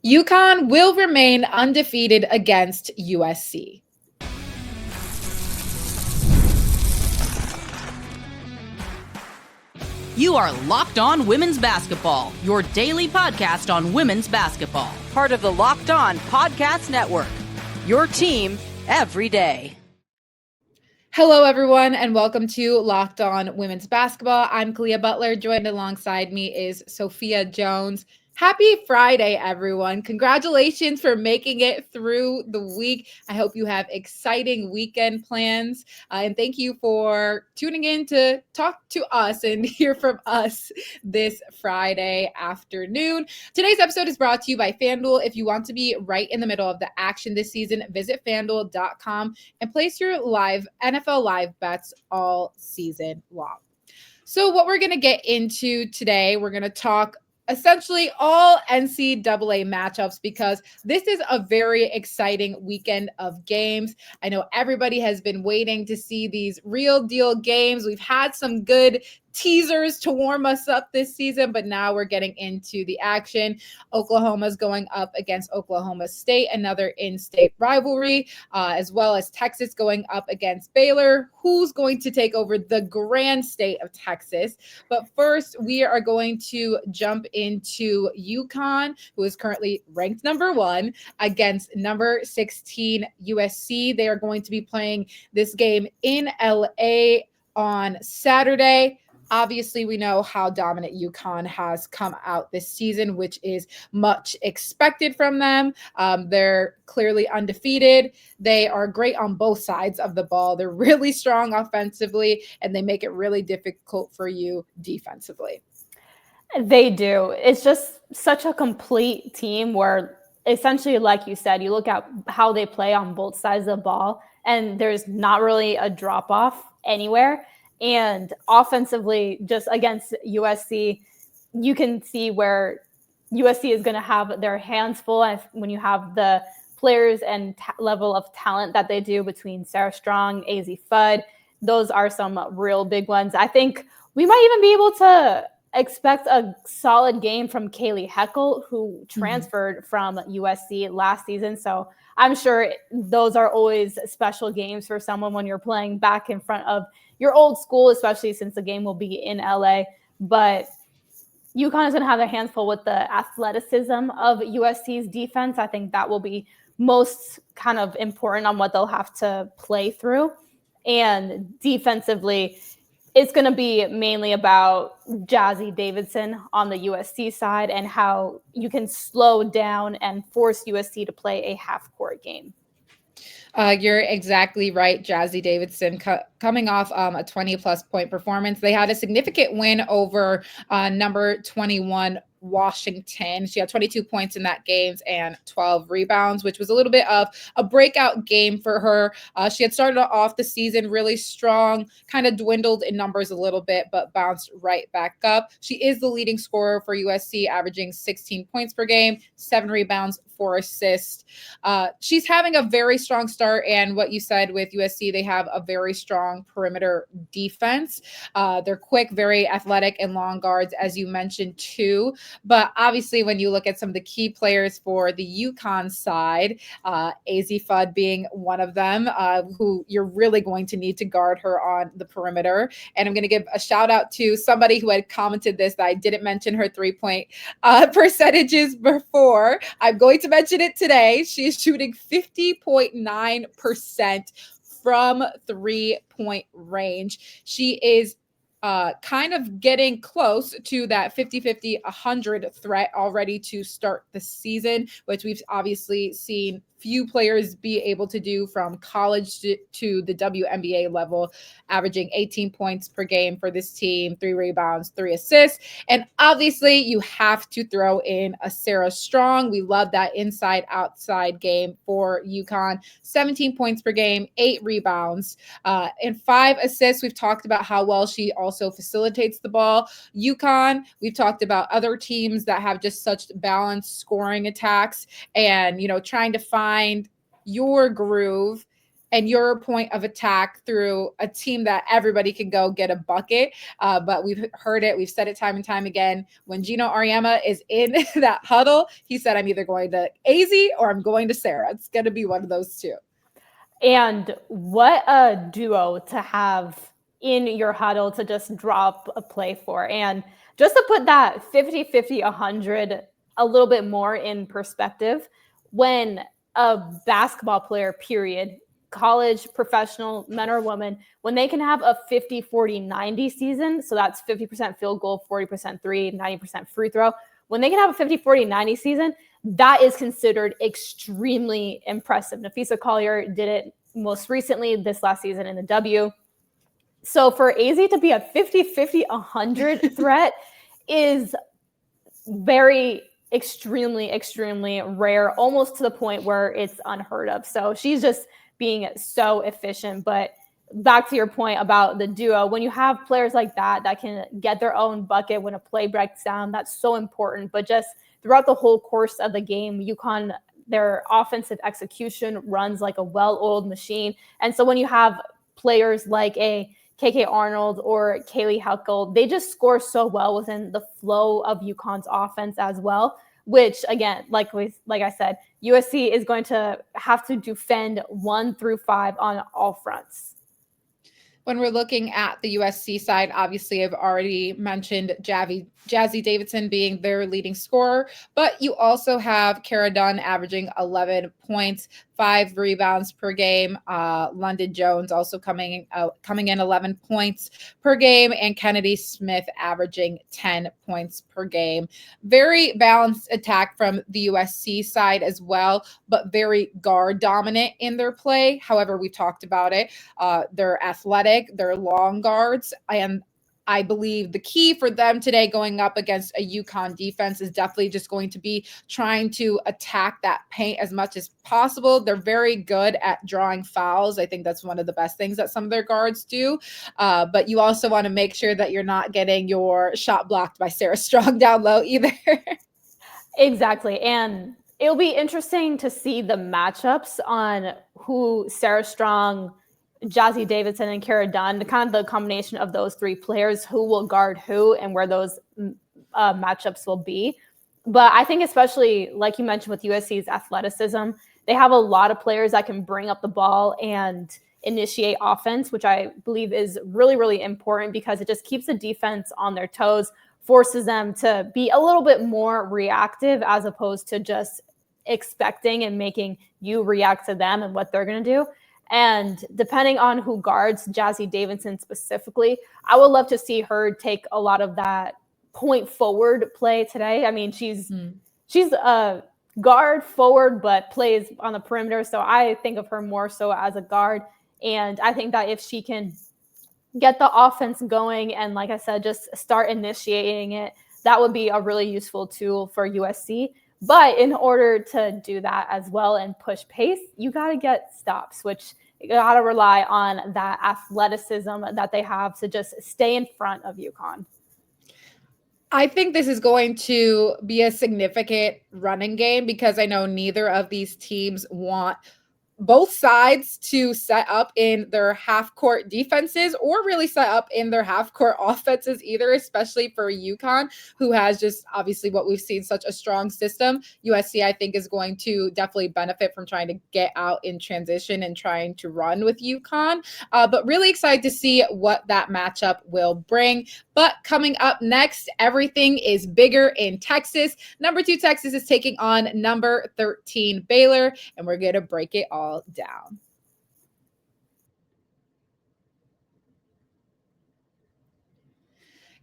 UConn will remain undefeated against USC. You are Locked On Women's Basketball, your daily podcast on women's basketball. Part of the Locked On Podcast Network, your team every day. Hello, everyone, and welcome to Locked On Women's Basketball. I'm Kalia Butler. Joined alongside me is Sophia Jones. Happy Friday, everyone. Congratulations for making it through the week. I hope you have exciting weekend plans. And thank you for tuning in to talk to us and hear from us this Friday afternoon. Today's episode is brought to you by FanDuel. If you want to be right in the middle of the action this season, visit FanDuel.com and place your NFL live bets all season long. So what we're going to get into today, we're going to talk essentially all NCAA matchups because this is a very exciting weekend of games. I know everybody has been waiting to see these real deal games. We've had some good teasers to warm us up this season, but now we're getting into the action. Oklahoma's going up against Oklahoma State, another in-state rivalry, as well as Texas going up against Baylor. Who's going to take over the grand state of Texas? But first, we are going to jump into UConn, who is currently ranked number 1 against number 16 USC. They are going to be playing this game in LA on Saturday. Obviously, we know how dominant UConn has come out this season, which is much expected from them. They're clearly undefeated. They are great on both sides of the ball. They're really strong offensively, and they make it really difficult for you defensively. They do. It's just such a complete team where essentially, like you said, you look at how they play on both sides of the ball, and there's not really a drop-off anywhere. And offensively, just against USC, you can see where USC is going to have their hands full. And when you have the players and level of talent that they do between Sarah Strong, AZ Fudd, those are some real big ones. I think we might even be able to expect a solid game from Kaylee Heckel, who transferred from USC last season. So I'm sure those are always special games for someone when you're playing back in front of your old school, especially since the game will be in LA. But UConn is going to have their hands full with the athleticism of USC's defense. I think that will be most kind of important on what they'll have to play through. And defensively, it's going to be mainly about Jazzy Davidson on the USC side and how you can slow down and force USC to play a half-court game. You're exactly right. Jazzy Davidson coming off a 20-plus point performance. They had a significant win over number 21 Washington. She had 22 points in that game and 12 rebounds, which was a little bit of a breakout game for her. She had started off the season really strong, kind of dwindled in numbers a little bit, but bounced right back up. She is the leading scorer for USC, averaging 16 points per game, 7 rebounds, 4 assists. She's having a very strong start, and what you said with USC, they have a very strong perimeter defense. They're quick, very athletic, and long guards, as you mentioned, too. But obviously, when you look at some of the key players for the UConn side, AZ Fudd being one of them, who you're really going to need to guard her on the perimeter. And I'm going to give a shout out to somebody who had commented this, that I didn't mention her 3-point percentages before. I'm going to mention it today. She is shooting 50.9% from 3-point range. She is kind of getting close to that 50-50-100 threat already to start the season, which we've obviously seen few players be able to do from college to the WNBA level, averaging 18 points per game for this team, 3 rebounds, 3 assists. And obviously you have to throw in a Sarah Strong. We love that inside-outside game for UConn. 17 points per game, 8 rebounds, and 5 assists. We've talked about how well she also facilitates the ball. UConn, we've talked about other teams that have just such balanced scoring attacks and, trying to find your groove and your point of attack through a team that everybody can go get a bucket. But we've heard it. We've said it time and time again. When Gino Auriemma is in that huddle, he said, I'm either going to AZ or I'm going to Sarah. It's going to be one of those two. And what a duo to have in your huddle to just drop a play for. And just to put that 50-50, 100 a little bit more in perspective, when a basketball player, period, college, professional, men or women, when they can have a 50-40-90 season, so that's 50% field goal, 40% three, 90% free throw, when they can have a 50-40-90 season, that is considered extremely impressive. Nafisa Collier did it most recently this last season in the W. So for AZ to be a 50-50-100 threat is very extremely rare, almost to the point where it's unheard of. So she's just being so efficient. But back to your point about the duo, when you have players like that can get their own bucket when a play breaks down, that's so important. But just throughout the whole course of the game, UConn, their offensive execution runs like a well-oiled machine. And so when you have players like a KK Arnold or Kaylee Heckel, they just score so well within the flow of UConn's offense as well, which again, like I said, USC is going to have to defend 1 through 5 on all fronts. When we're looking at the USC side, obviously I've already mentioned Jazzy Davidson being their leading scorer, but you also have Kara Dunn averaging 11 points, 5 rebounds per game. London Jones also coming in 11 points per game, and Kennedy Smith averaging 10 points per game. Very balanced attack from the USC side as well, but very guard dominant in their play. However, we talked about it. They're athletic, they're long guards, and I believe the key for them today going up against a UConn defense is definitely just going to be trying to attack that paint as much as possible. They're very good at drawing fouls. I think that's one of the best things that some of their guards do. But you also want to make sure that you're not getting your shot blocked by Sarah Strong down low either. Exactly. And it'll be interesting to see the matchups on who Sarah Strong, Jazzy Davidson, and Kara Dunn, kind of the combination of those 3 players, who will guard who and where those matchups will be. But I think especially, like you mentioned, with USC's athleticism, they have a lot of players that can bring up the ball and initiate offense, which I believe is really important because it just keeps the defense on their toes, forces them to be a little bit more reactive as opposed to just expecting and making you react to them and what they're going to do. And depending on who guards Jazzy Davidson specifically, I would love to see her take a lot of that point forward play today. I mean, she's a guard forward, but plays on the perimeter. So I think of her more so as a guard. And I think that if she can get the offense going and, like I said, just start initiating it, that would be a really useful tool for USC. But in order to do that as well and push pace, you got to get stops, which you got to rely on that athleticism that they have to just stay in front of UConn. I think this is going to be a significant running game because I know neither of these teams want both sides to set up in their half-court defenses or really set up in their half-court offenses either, especially for UConn, who has just obviously what we've seen, such a strong system. USC, I think, is going to definitely benefit from trying to get out in transition and trying to run with UConn. But really excited to see what that matchup will bring. But coming up next, everything is bigger in Texas. Number 2 Texas is taking on number 13 Baylor, and we're going to break it all down.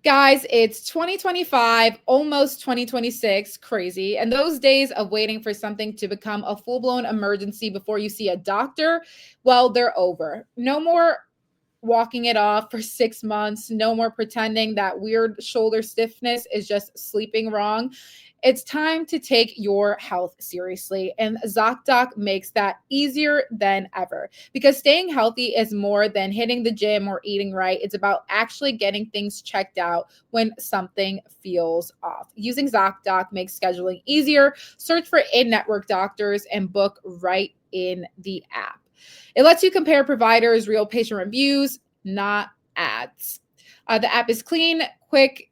Guys, it's 2025, almost 2026, crazy. And those days of waiting for something to become a full-blown emergency before you see a doctor, well, they're over. No more walking it off for 6 months. No more pretending that weird shoulder stiffness is just sleeping wrong. It's time to take your health seriously, and Zocdoc makes that easier than ever because staying healthy is more than hitting the gym or eating right. It's about actually getting things checked out when something feels off. Using Zocdoc makes scheduling easier. Search for in-network doctors and book right in the app. It lets you compare providers, real patient reviews, not ads. The app is clean, quick,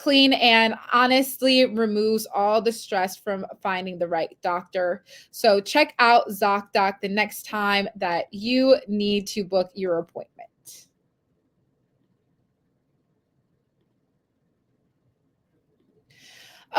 and honestly removes all the stress from finding the right doctor. So check out Zocdoc the next time that you need to book your appointment.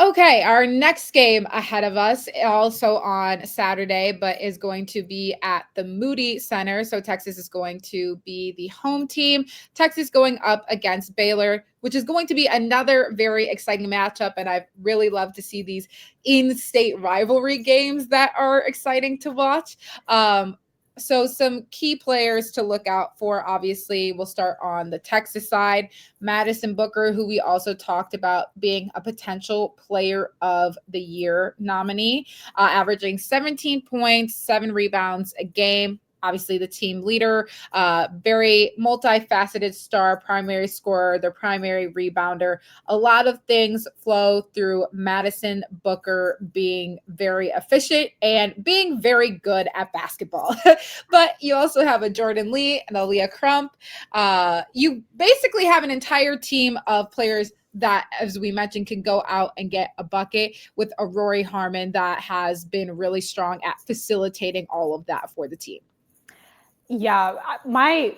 Okay, our next game ahead of us, also on Saturday, but is going to be at the Moody Center. So Texas is going to be the home team. Texas going up against Baylor, which is going to be another very exciting matchup. And I really love to see these in-state rivalry games that are exciting to watch. So some key players to look out for, obviously, we'll start on the Texas side. Madison Booker, who we also talked about being a potential player of the year nominee, averaging 17 points, 7 rebounds a game. Obviously, the team leader, very multifaceted star, primary scorer, their primary rebounder. A lot of things flow through Madison Booker being very efficient and being very good at basketball. But you also have a Jordan Lee and Aaliyah Crump. You basically have an entire team of players that, as we mentioned, can go out and get a bucket, with a Rory Harmon that has been really strong at facilitating all of that for the team. Yeah, my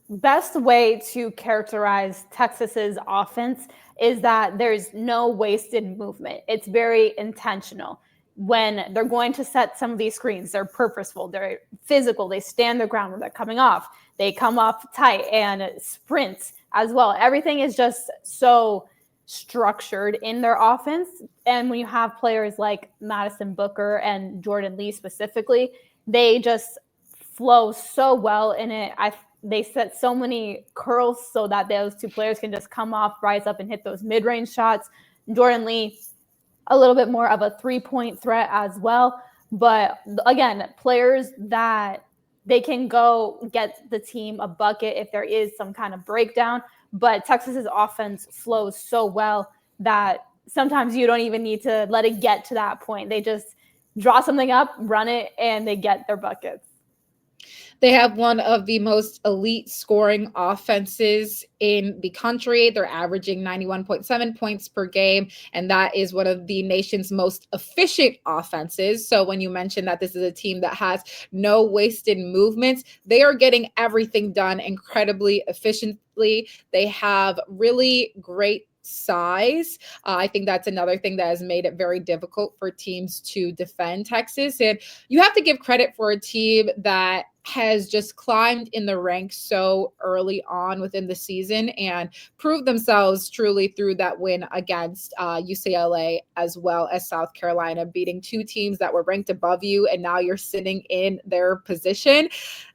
best way to characterize Texas's offense is that there's no wasted movement. It's very intentional. When they're going to set some of these screens, they're purposeful, they're physical, they stand their ground when they're coming off. They come off tight and sprints as well. Everything is just so structured in their offense. And when you have players like Madison Booker and Jordan Lee specifically, they just flow so well in it. They set so many curls so that those two players can just come off, rise up, and hit those mid-range shots. Jordan Lee, a little bit more of a three-point threat as well. But again, players that they can go get the team a bucket if there is some kind of breakdown. But Texas's offense flows so well that sometimes you don't even need to let it get to that point. They just draw something up, run it, and they get their buckets. They have one of the most elite scoring offenses in the country. They're averaging 91.7 points per game, and that is one of the nation's most efficient offenses. So when you mention that this is a team that has no wasted movements, they are getting everything done incredibly efficiently. They have really great size. I think that's another thing that has made it very difficult for teams to defend Texas. And you have to give credit for a team that has just climbed in the ranks so early on within the season and proved themselves truly through that win against UCLA, as well as South Carolina, beating two teams that were ranked above you, and now you're sitting in their position.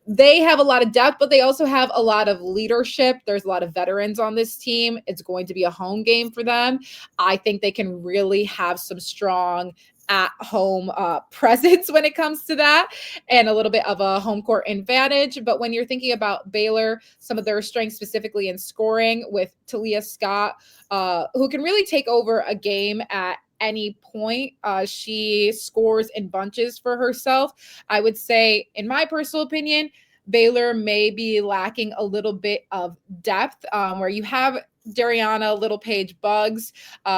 They have a lot of depth, but they also have a lot of leadership. There's a lot of veterans on this team. It's going to be a home game for them. I think they can really have some strong at-home presence when it comes to that, and a little bit of a home court advantage. But when you're thinking about Baylor, some of their strengths specifically in scoring, with Talia Scott, who can really take over a game at any point. She scores in bunches for herself. I would say, in my personal opinion, Baylor may be lacking a little bit of depth, where you have Dariana Little Page Buggs,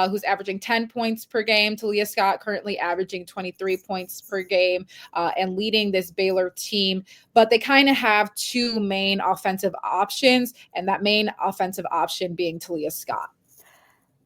who's averaging 10 points per game. Talia Scott currently averaging 23 points per game and leading this Baylor team. But they kind of have two main offensive options, and that main offensive option being Talia Scott.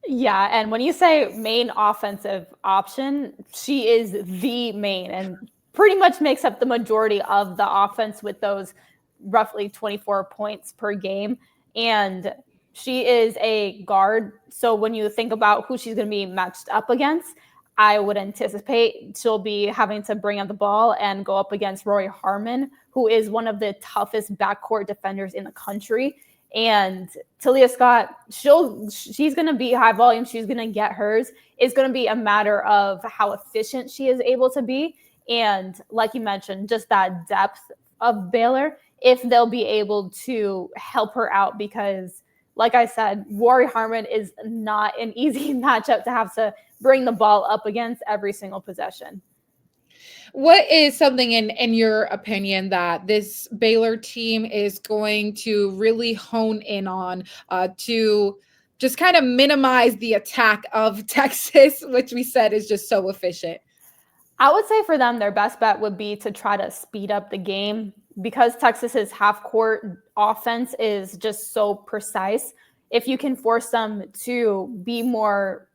Yeah, and when you say main offensive option, she is the main and pretty much makes up the majority of the offense with those roughly 24 points per game. And she is a guard. So when you think about who she's going to be matched up against, I would anticipate she'll be having to bring up the ball and go up against Rory Harmon, who is one of the toughest backcourt defenders in the country. And Talia Scott, she's going to be high volume. She's going to get hers. It's going to be a matter of how efficient she is able to be. And like you mentioned, just that depth of Baylor, if they'll be able to help her out, because like I said, Rory Harmon is not an easy matchup to have to bring the ball up against every single possession. What is something in your opinion that this Baylor team is going to really hone in on to just kind of minimize the attack of Texas, which we said is just so efficient? I would say for them, their best bet would be to try to speed up the game because Texas's half court offense is just so precise. If you can force them to be more,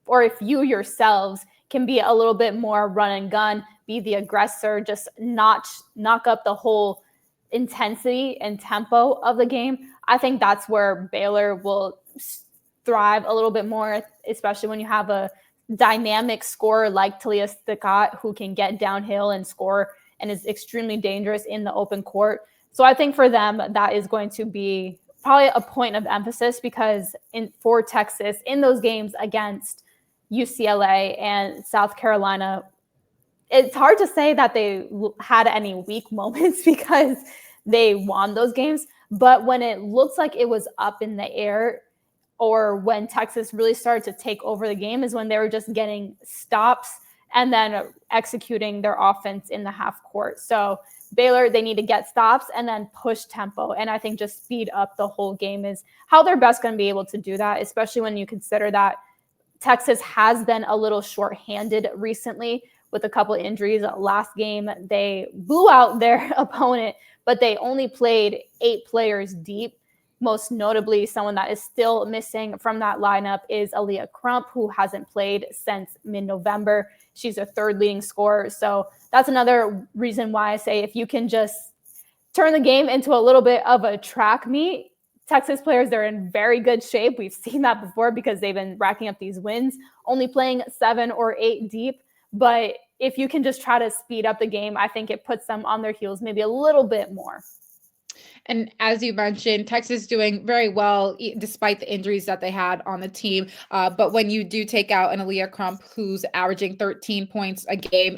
or if you yourselves can be a little bit more run and gun, be the aggressor, just knock up the whole intensity and tempo of the game, I think that's where Baylor will thrive a little bit more, especially when you have a dynamic scorer like Talia Sticott who can get downhill and score and is extremely dangerous in the open court. So I think for them, that is going to be probably a point of emphasis because for Texas in those games against UCLA and South Carolina, it's hard to say that they had any weak moments because they won those games. But when it looks like it was up in the air, or when Texas really started to take over the game, is when they were just getting stops and then executing their offense in the half court. So Baylor, they need to get stops and then push tempo. And I think just speed up the whole game is how they're best going to be able to do that, especially when you consider that Texas has been a little shorthanded recently with a couple of injuries. Last game, they blew out their opponent, but they only played 8 players deep. Most notably, someone that is still missing from that lineup is Aaliyah Crump, who hasn't played since mid-November. She's their 3rd leading scorer. So that's another reason why I say if you can just turn the game into a little bit of a track meet, Texas players, they're in very good shape. We've seen that before because they've been racking up these wins, only playing 7 or 8 deep. But if you can just try to speed up the game, I think it puts them on their heels maybe a little bit more. And as you mentioned, Texas doing very well despite the injuries that they had on the team. But when you do take out an Aaliyah Crump, who's averaging 13 points a game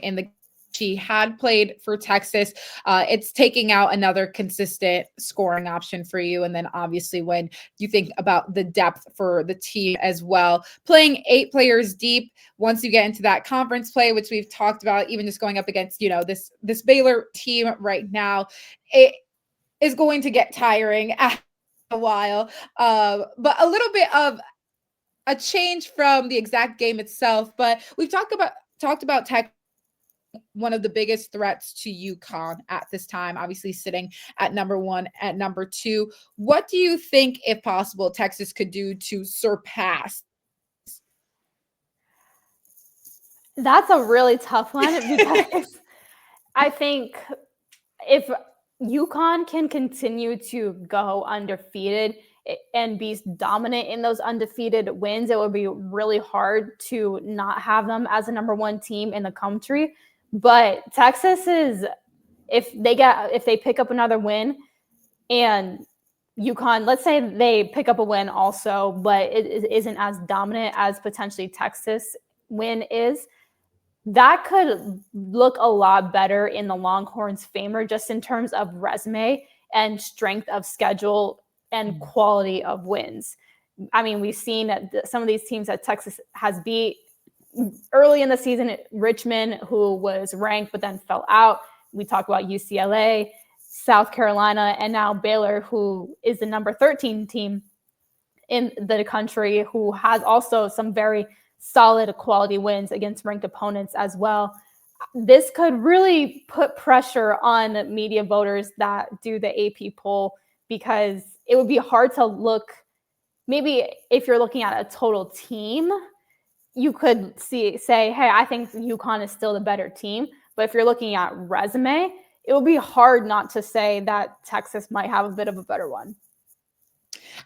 she had played for Texas, it's taking out another consistent scoring option for you. And then obviously when you think about the depth for the team as well, playing 8 players deep, once you get into that conference play, which we've talked about, even just going up against, this Baylor team right now, it is going to get tiring after a while. But a little bit of a change from the exact game itself. But we've talked about Tech, one of the biggest threats to UConn at this time, obviously sitting at number 1, at number 2. What do you think, if possible, Texas could do to surpass? That's a really tough one because I think if UConn can continue to go undefeated and be dominant in those undefeated wins, it would be really hard to not have them as a number 1 team in the country. But Texas is, if they pick up another win and UConn, let's say they pick up a win also, but it isn't as dominant as potentially Texas win is, that could look a lot better in the Longhorns' favor just in terms of resume and strength of schedule and quality of wins. I mean, we've seen that some of these teams that Texas has beat early in the season, Richmond, who was ranked but then fell out. We talked about UCLA, South Carolina, and now Baylor, who is the number 13 team in the country, who has also some very solid quality wins against ranked opponents as well. This could really put pressure on media voters that do the AP poll because it would be hard to look. Maybe if you're looking at a total team, you could say, hey, I think UConn is still the better team. But if you're looking at resume, it will be hard not to say that Texas might have a bit of a better one.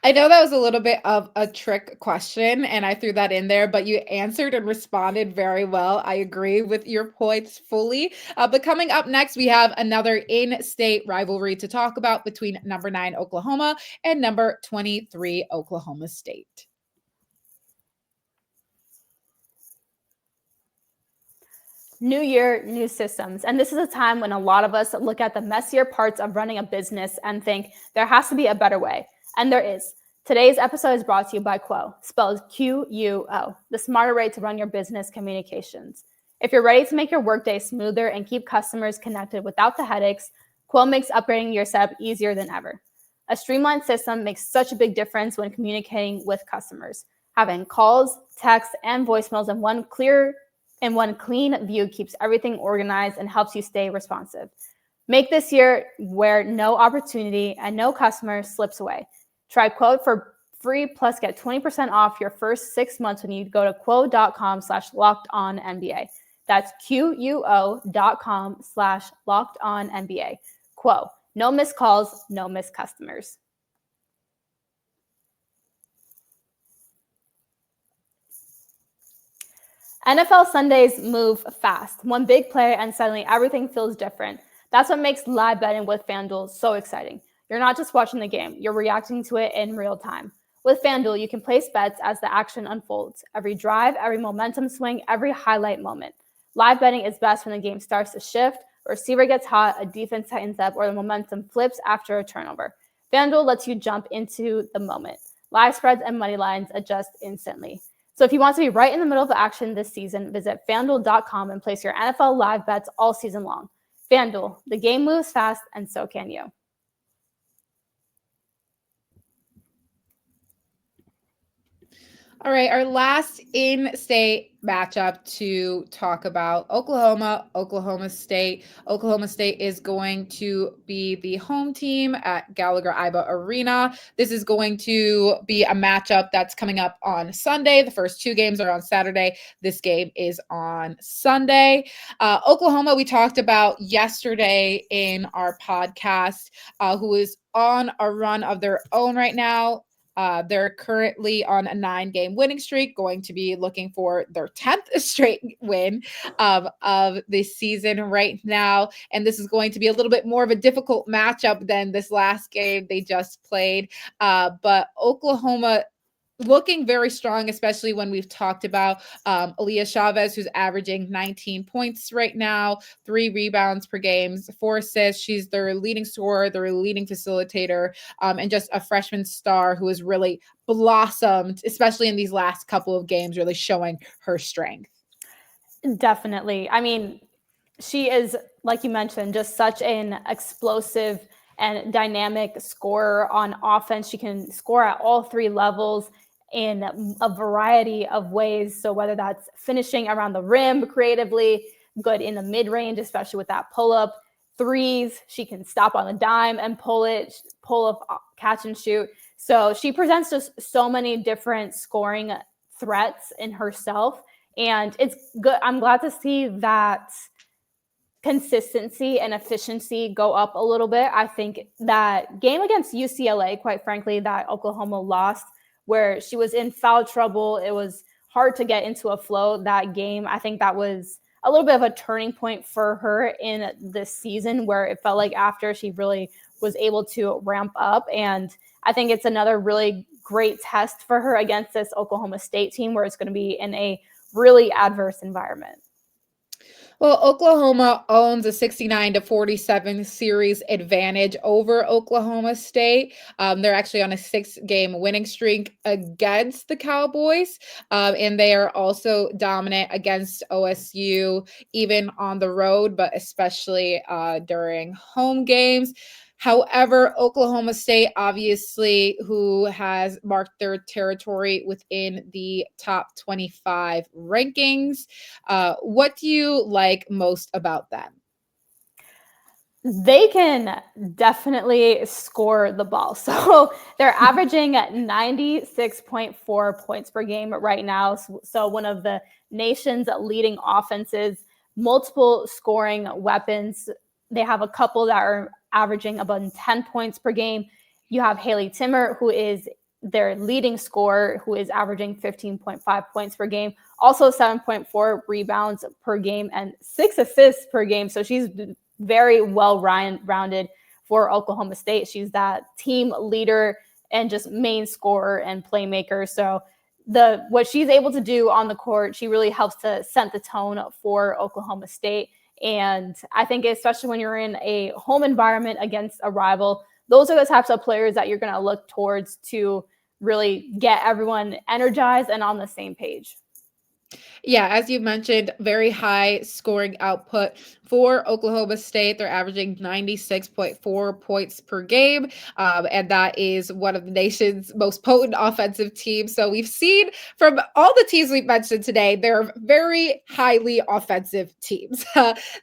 I know that was a little bit of a trick question, and I threw that in there, but you answered and responded very well. I agree with your points fully. But coming up next, we have another in-state rivalry to talk about between number 9 Oklahoma and number 23 Oklahoma State. New year, new systems. And this is a time when a lot of us look at the messier parts of running a business and think there has to be a better way. And there is. Today's episode is brought to you by Quo, spelled Quo, the smarter way to run your business communications. If you're ready to make your workday smoother and keep customers connected without the headaches, Quill makes upgrading your setup easier than ever. A streamlined system makes such a big difference when communicating with customers. Having calls, texts, and voicemails in one clean view keeps everything organized and helps you stay responsive. Make this year where no opportunity and no customer slips away. Try Quill for free, plus get 20% off your first 6 months when you go to quo.com/lockedonnba. That's QUO.com/lockedonnba. Quo. No missed calls, no missed customers. NFL Sundays move fast. One big play and suddenly everything feels different. That's what makes live betting with FanDuel so exciting. You're not just watching the game, you're reacting to it in real time. With FanDuel, you can place bets as the action unfolds. Every drive, every momentum swing, every highlight moment. Live betting is best when the game starts to shift, a receiver gets hot, a defense tightens up, or the momentum flips after a turnover. FanDuel lets you jump into the moment. Live spreads and money lines adjust instantly. So if you want to be right in the middle of the action this season, visit FanDuel.com and place your NFL live bets all season long. FanDuel, the game moves fast, and so can you. All right, our last in-state matchup to talk about, Oklahoma State. Oklahoma State is going to be the home team at Gallagher-Iba Arena. This is going to be a matchup that's coming up on Sunday. The first 2 games are on Saturday. This game is on Sunday. Oklahoma, we talked about yesterday in our podcast, who is on a run of their own right now. They're currently on a 9-game winning streak, going to be looking for their 10th straight win of this season right now. And this is going to be a little bit more of a difficult matchup than this last game they just played. But Oklahoma looking very strong, especially when we've talked about Aaliyah Chavez, who's averaging 19 points right now, 3 rebounds per game, 4 assists. She's their leading scorer, their leading facilitator, and just a freshman star who has really blossomed, especially in these last couple of games, really showing her strength. Definitely. I mean, she is, like you mentioned, just such an explosive and dynamic scorer on offense. She can score at all 3 levels in a variety of ways. So whether that's finishing around the rim creatively, good in the mid-range, especially with that pull-up, threes, she can stop on the dime and pull up, catch and shoot. So she presents just so many different scoring threats in herself. And it's good. I'm glad to see that consistency and efficiency go up a little bit. I think that game against UCLA, quite frankly, that Oklahoma lost, where she was in foul trouble, it was hard to get into a flow that game. I think that was a little bit of a turning point for her in this season, where it felt like after she really was able to ramp up. And I think it's another really great test for her against this Oklahoma State team, where it's going to be in a really adverse environment. Well, Oklahoma owns a 69-47 series advantage over Oklahoma State. They're actually on a 6-game winning streak against the Cowboys, and they are also dominant against OSU, even on the road, but especially during home games. However, Oklahoma State, obviously, who has marked their territory within the top 25 rankings. What do you like most about them? They can definitely score the ball. So they're averaging at 96.4 points per game right now. So one of the nation's leading offenses, multiple scoring weapons. They have a couple that are averaging about 10 points per game. You have Haley Timmer, who is their leading scorer, who is averaging 15.5 points per game, also 7.4 rebounds per game and 6 assists per game. So she's very well-rounded for Oklahoma State. She's that team leader and just main scorer and playmaker. So what she's able to do on the court, she really helps to set the tone for Oklahoma State. And I think especially when you're in a home environment against a rival, those are the types of players that you're going to look towards to really get everyone energized and on the same page. Yeah, as you mentioned, very high scoring output for Oklahoma State. They're averaging 96.4 points per game, and that is one of the nation's most potent offensive teams. So we've seen from all the teams we've mentioned today, they're very highly offensive teams.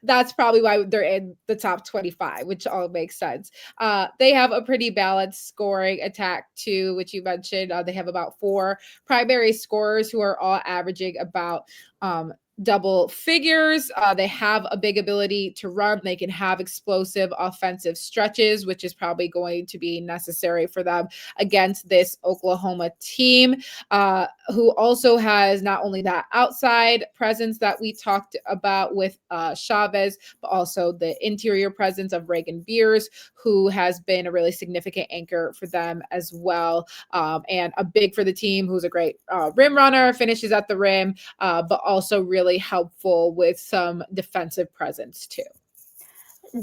That's probably why they're in the top 25, which all makes sense. They have a pretty balanced scoring attack too, which you mentioned. They have about 4 primary scorers who are all averaging about double figures. They have a big ability to run. They can have explosive offensive stretches, which is probably going to be necessary for them against this Oklahoma team, who also has not only that outside presence that we talked about with Chavez, but also the interior presence of Reagan Beers, who has been a really significant anchor for them as well, and a big for the team, who's a great rim runner, finishes at the rim, but also really helpful with some defensive presence too.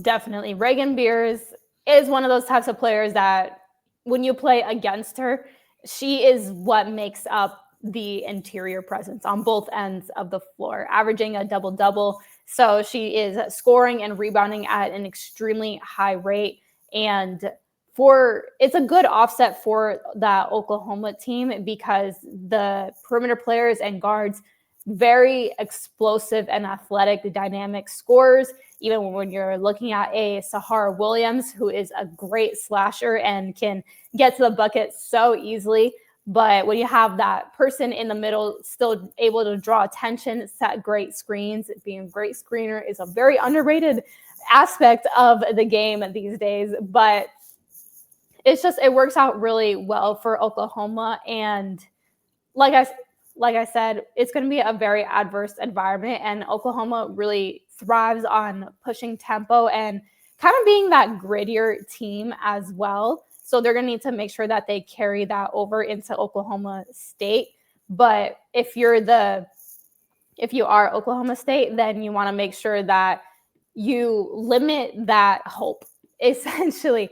Definitely. Reagan Beers is one of those types of players that when you play against her, she is what makes up the interior presence on both ends of the floor, averaging a double-double. So she is scoring and rebounding at an extremely high rate. And it's a good offset for that Oklahoma team because the perimeter players and guards, very explosive and athletic, dynamic scorers. Even when you're looking at a Sahara Williams, who is a great slasher and can get to the bucket so easily. But when you have that person in the middle still able to draw attention, set great screens, being a great screener is a very underrated aspect of the game these days. But it works out really well for Oklahoma. And like I said, it's going to be a very adverse environment, and Oklahoma really thrives on pushing tempo and kind of being that grittier team as well. So they're going to need to make sure that they carry that over into Oklahoma State. But if you are Oklahoma State, then you want to make sure that you limit that hope. Essentially,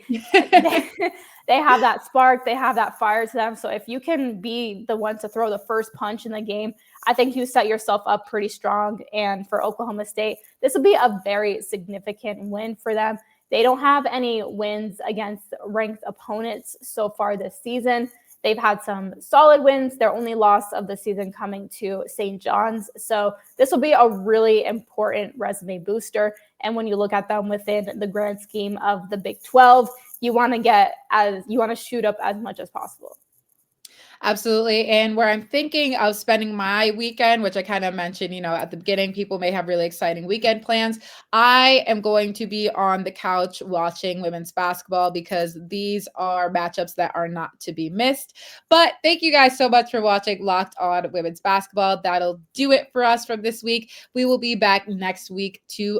they have that spark, they have that fire to them. So if you can be the one to throw the first punch in the game, I think you set yourself up pretty strong. And for Oklahoma State, this will be a very significant win for them. They don't have any wins against ranked opponents so far this season. They've had some solid wins. Their only loss of the season coming to St. John's. So this will be a really important resume booster. And when you look at them within the grand scheme of the Big 12, you want to shoot up as much as possible. Absolutely. And where I'm thinking of spending my weekend, which I kind of mentioned, at the beginning, people may have really exciting weekend plans. I am going to be on the couch watching women's basketball because these are matchups that are not to be missed. But thank you guys so much for watching Locked On Women's Basketball. That'll do it for us from this week. We will be back next week to